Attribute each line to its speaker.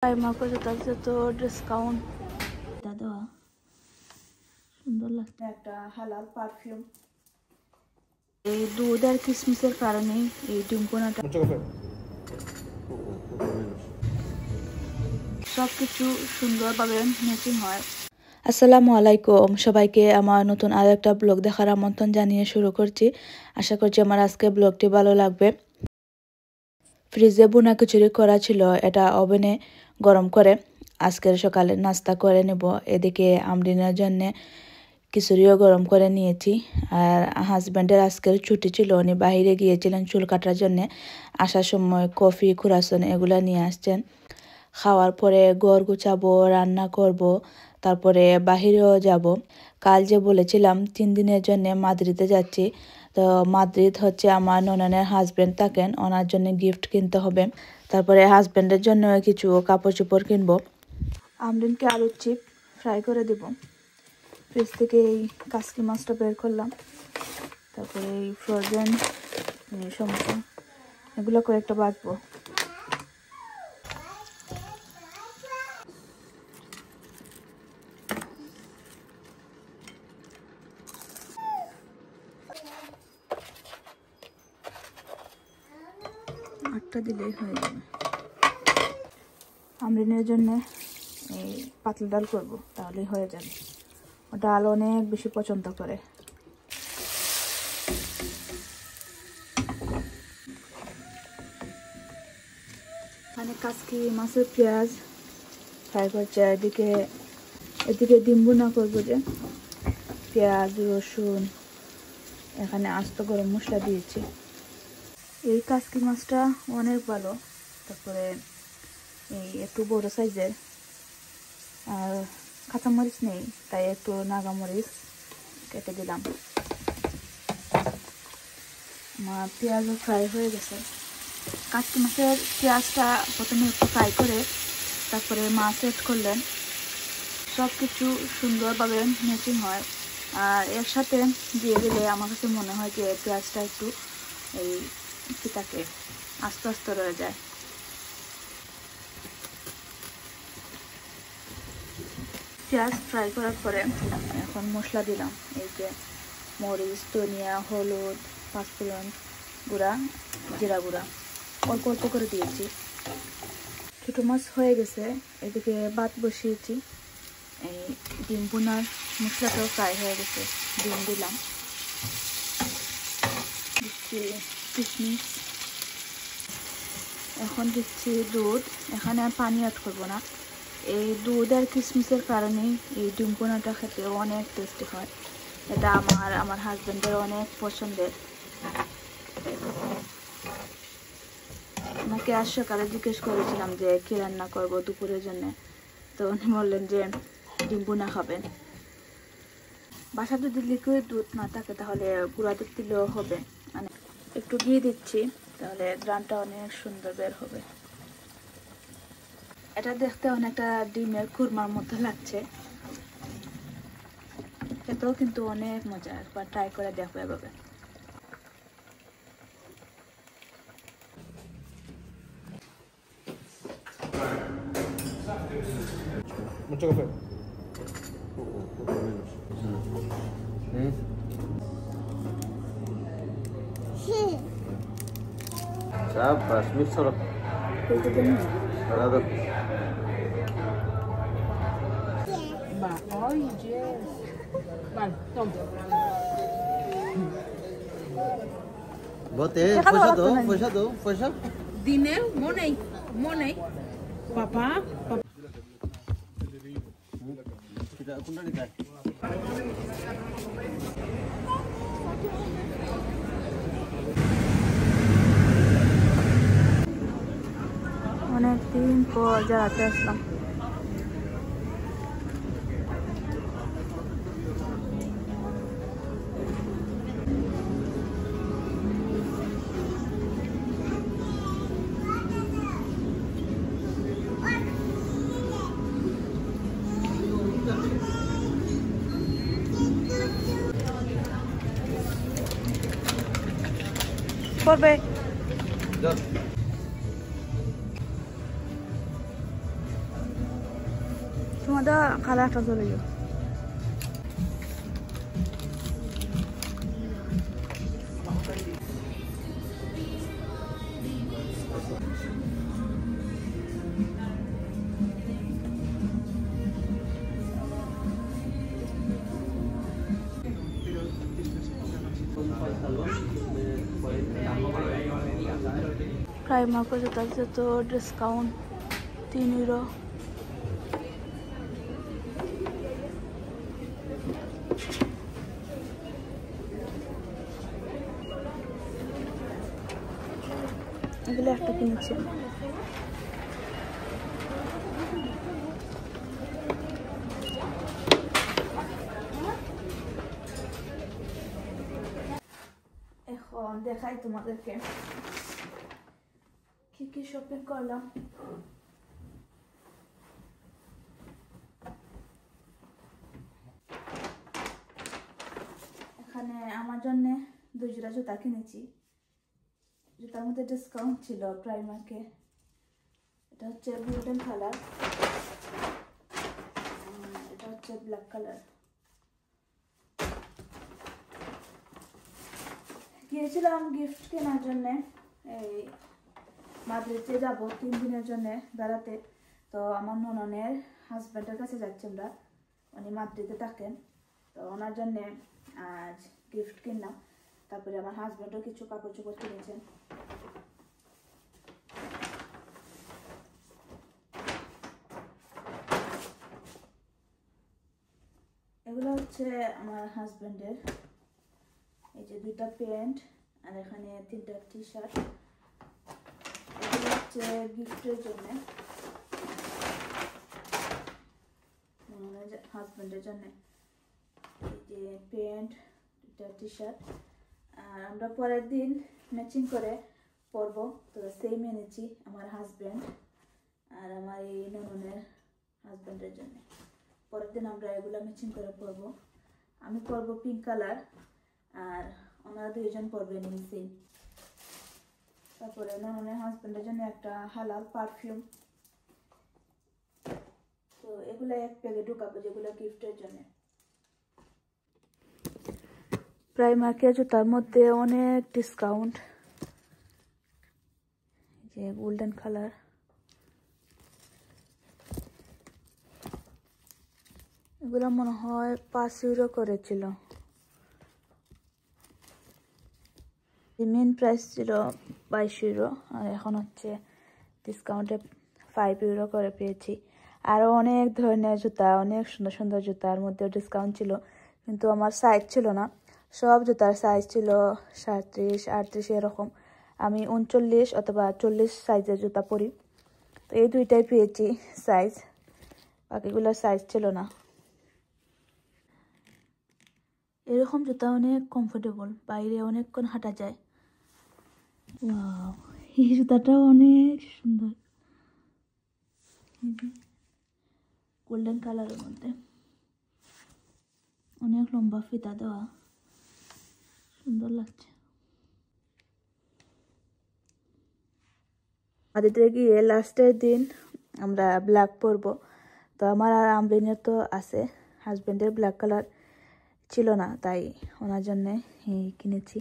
Speaker 1: প্রাইমার্কে যেটা তো ডিসকাউন্ট দাদা সুন্দর লাগছে একটা হালাল পারফিউম এই দুধ আর কিসমিসের কারণে এই ডিম্পনাটা সবকিছু সুন্দরভাবে ম্যাচিং হয়। আসসালামু আলাইকুম সবাইকে আমার নতুন আরো একটা ব্লগ দেখার আমন্ত্রণ জানিয়ে শুরু করছি। আশা করছি আমার আজকে ব্লগটি ভালো লাগবে। ফ্রিজে বোনা খিচুড়ি করা ছিল, এটা ওভেনে গরম করে আজকের সকালে নাস্তা করে নেব। এদিকে আমরিনের জন্য খিচুড়িও গরম করে নিয়েছি। আর হাজব্যান্ডের আজকের ছুটি ছিল, উনি বাইরে গিয়েছিলেন চুল কাটার জন্যে। আসার সময় কফি কুরাসন এগুলো নিয়ে আসছেন। খাওয়ার পরে ঘর গুছাবো, রান্না করব, তারপরে বাহিরেও যাব। কাল যে বলেছিলাম 3 দিনের জন্য মাদ্রিদে যাচ্ছি, তো মাদ্রিদ হচ্ছে আমার নননের হাজব্যান্ড থাকেন, ওনার জন্য গিফট কিনতে হবে। তারপরে হাজব্যান্ডের জন্য কিছু কাপড় চোপড় কিনবো। আমরিনকে আলুর চিপ ফ্রাই করে দেব। ফ্রিজ থেকে এই কাসকি মাছটা বের করলাম, তারপরে এই ফ্রোজেন সমস্যা এগুলো করে একটা বাঁচবো। আটটা দিলেই হয়ে যাবে। আমরিনের জন্য এই পাতলা ডাল করব, তাহলেই হয়ে যাবে। ডাল অনেক বেশি পছন্দ করে। মানে কাসকি মাছের পেঁয়াজ ফ্রাই করছে, এদিকে ডিম ভুনা করবো, যে পেঁয়াজ রসুন এখানে আস্ত গরম মশলা দিয়েছি। এই কাসকি মাছটা অনেক ভালো। তারপরে এই একটু বড় সাইজের, আর কাঁচামরিচ নেই তাই একটু নাগামরিচ কেটে দিলাম। আমার পেঁয়াজও ফ্রাই হয়ে গেছে। কাসকি মাছের পেঁয়াজটা প্রথমে একটু ফ্রাই করে তারপরে মাছ এড করলেন, সব কিছু সুন্দরভাবে ম্যাচিং হয়। আর এর সাথে দিয়ে দিলে আমার কাছে মনে হয় যে পেঁয়াজটা একটু এই পিতাকে আস্তে আস্তে রয়ে যায়। পেঁয়াজ ফ্রাই করার পরে এখন মশলা দিলাম। এই যে মরিচ, ধনিয়া, হলুদ, পাঁচফোড়ন গুঁড়া, জিরা গুঁড়া অল্প অল্প করে দিয়েছি। ছোটো মাছ হয়ে গেছে, এদিকে ভাত বসিয়েছি। এই ডিম ভুনার মশলাটাও ফ্রাই হয়ে গেছে, ডিম দিলাম, দিচ্ছি কিশমিশ, এখন দিচ্ছি দুধ। এখানে আর পানি অ্যাড করবো না। এই দুধ আর কিশমিশের কারণেই এই ডিম ভুনাটা খেতে অনেক টেস্টি হয়। এটা আমার হাজব্যান্ডের অনেক পছন্দের। আমাকে আজ সকালে জিজ্ঞেস করেছিলাম যে কি রান্না করবো দুপুরের জন্য, তো উনি বললেন যে ডিম ভুনা খাবেন। বাসা যদি লিকুইড দুধ না থাকে তাহলে গুঁড়া দুধ দিলেও হবে। মানে একটু ঘি দিচ্ছি, তাহলে গ্রানটা অনেক সুন্দর বের হবে। এটা দেখতে অনেকটা ডিমের খুরমার মতো লাগছে, খেতেও কিন্তু অনেক মজা। একবার ট্রাই করে দেখো এভাবে।
Speaker 2: Mucho café. Sabas, mixalo. Parado.
Speaker 3: Va, ay, yes. Vale, toma.
Speaker 2: Bote, fuesa.
Speaker 3: Dinero, money. Papá.
Speaker 2: Kita kunda ni kai.
Speaker 1: অনেকদিন পর যাতে আসলাম। করবে তোমাদের খালা একটা চলে যাও प्राइमर को जूता से तो डिस्काउंट 3 यूरो এগুলো একটা কিনেছি এখন দেখাই তোমাদেরকে কি শপিং করলাম এখানে আমার জন্য 2 জোড়া জুতা কিনেছি জুতার মধ্যে ডিসকাউন্ট ছিল প্রাইমার্কে এটা হচ্ছে গোল্ডেন কালার এটা হচ্ছে ব্ল্যাক কালার গিয়েছিলাম গিফট কেনার জন্য এই মাদ্রিদে যাব 3 দিনের জন্য বেড়াতে তো আমার নননের হাজব্যান্ডের কাছে যাচ্ছি আমরা উনি মাদ্রিদে থাকেন তো ওনার জন্য আজ গিফট কিনলাম তারপরে আমার হাজব্যান্ডও কিছু কাপড় চোপড় কিনেছেন এগুলো হচ্ছে আমার হাজব্যান্ডের এই যে 2টা প্যান্ট আর এখানে 3টা টি-শার্ট এগুলো হচ্ছে গিফটের জন্য হাজব্যান্ডের জন্য এই যে প্যান্ট 2টা টি-শার্ট আর আমরা পরের দিন ম্যাচিং করে পরবো তো সেম এনেছি আমার হাজব্যান্ড আর আমার এই নননের হাজব্যান্ডের জন্য পরের দিন আমরা এগুলো ম্যাচিং করে পরবো আমি পরবো পিঙ্ক কালার আর ওনারা দুইজন পরবে নীল সেম তারপরে নননের হাজব্যান্ডের জন্য একটা হালাল পারফিউম তো এগুলো এক প্যাকে ঢুকাবো যেগুলো গিফটের জন্য প্রাইমার্কের জুতার মধ্যে অনেক ডিসকাউন্ট যে গোল্ডেন কালার এগুলো মনে হয় 5 ইউরো করেছিল মেন প্রাইস ছিল 22 ইউরো আর এখন হচ্ছে ডিসকাউন্টে 5 ইউরো করে পেয়েছি আরও অনেক ধরনের জুতা অনেক সুন্দর সুন্দর জুতার মধ্যে ডিসকাউন্ট ছিল কিন্তু আমার সাইজ ছিল না সব জুতার সাইজ ছিল 37 38 এরকম আমি 39 অথবা 40 সাইজের জুতা পরি তো এই দুইটাই পেয়েছি সাইজ বাকিগুলোর সাইজ ছিল না এরকম জুতা অনেক কমফোর্টেবল বাইরে অনেকক্ষণ হাঁটা যায় ওয়াও এই জুতাটাও অনেক সুন্দর গোল্ডেন কালারের মধ্যে অনেক লম্বা ফিতা দেওয়া সুন্দর লাগছে আদিতে গিয়ে লাস্টের দিন আমরা ব্ল্যাক পরবো তো আমার আর আমরিনের তো আছে হাজব্যান্ডের ব্ল্যাক কালার ছিল না তাই ওনার জন্য কিনেছি